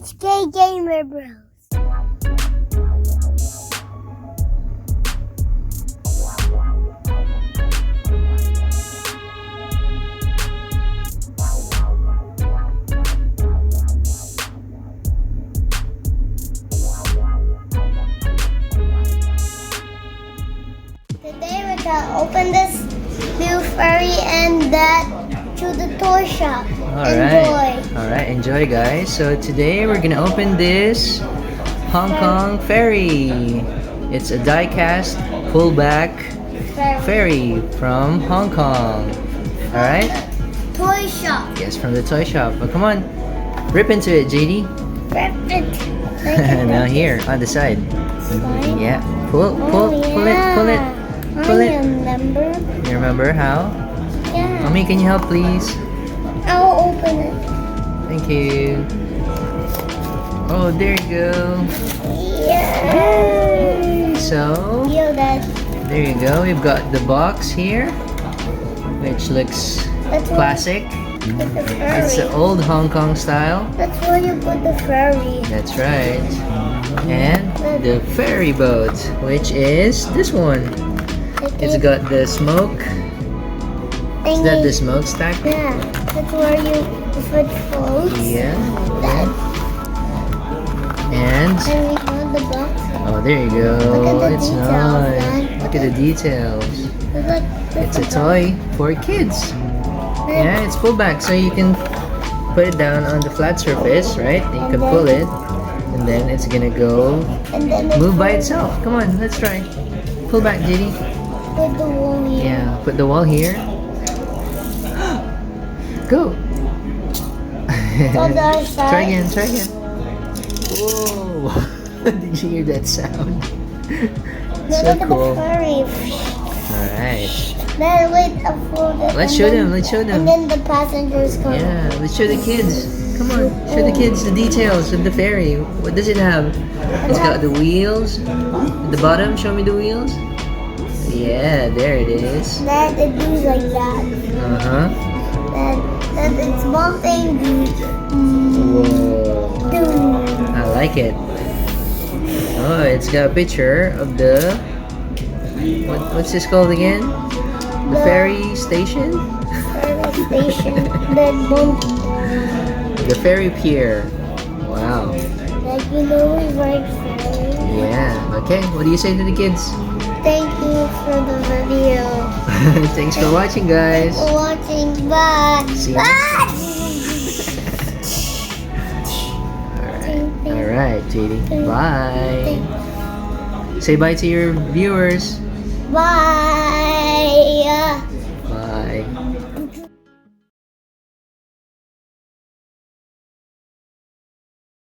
HK Gamer Bros. Today we're gonna open this new Ferry and that to the toy shop. Alright, enjoy guys. So today we're gonna open this Hong Kong Ferry. It's a die-cast pullback ferry from Hong Kong. Alright? Toy shop. Yes, from the toy shop. But come on, rip into it, JD. Rip it. Now here, on the side. Yeah, pull it. I remember. You remember how? Yeah. Mommy, can you help please? I'll open it. Thank you. Oh, there you go. Yeah. So, Feel that. there you go. We've got the box here, which looks classic. Put the It's the ferry. old Hong Kong style. That's where you put the ferry. That's right. And the ferry boat, which is this one. It's got the smoke. Is that the smokestack? Yeah, that's where you, if it floats. Yeah. That, And and we got the box. oh, there you go. Look at the It's details, nice. man. Look at the details. Look, It's a toy for kids. Yeah, it's pull back, so you can put it down on the flat surface, right? You can pull it, and then it's gonna go and then move by itself. Come on, let's try. Pull back, JD. put the wall here. Yeah, put the wall here. Go. On the other side. Try again. Whoa! Did you hear that sound? Now So look at cool. the ferry. Alright. Then wait up for the. Let's show them. Let's show And them. then the passengers come. Yeah, let's show the kids. Come on, show the kids the details of the ferry. What does it have? It's got the wheels. At the bottom, show me the wheels. Yeah, there it is. Then it goes like that. Uh-huh. Then it's bumping. Whoa. I like it. Oh, it's got a picture of the... What's this called again? The ferry station? Ferry station. Then bump. The ferry pier. Wow. Like we ride ferry. Yeah. Okay, what do you say to the kids? Thank you for the video. Thanks for watching, guys. For watching. Bye. See you. Bye. Alright, JD. Bye. Say bye to your viewers. Bye. Bye.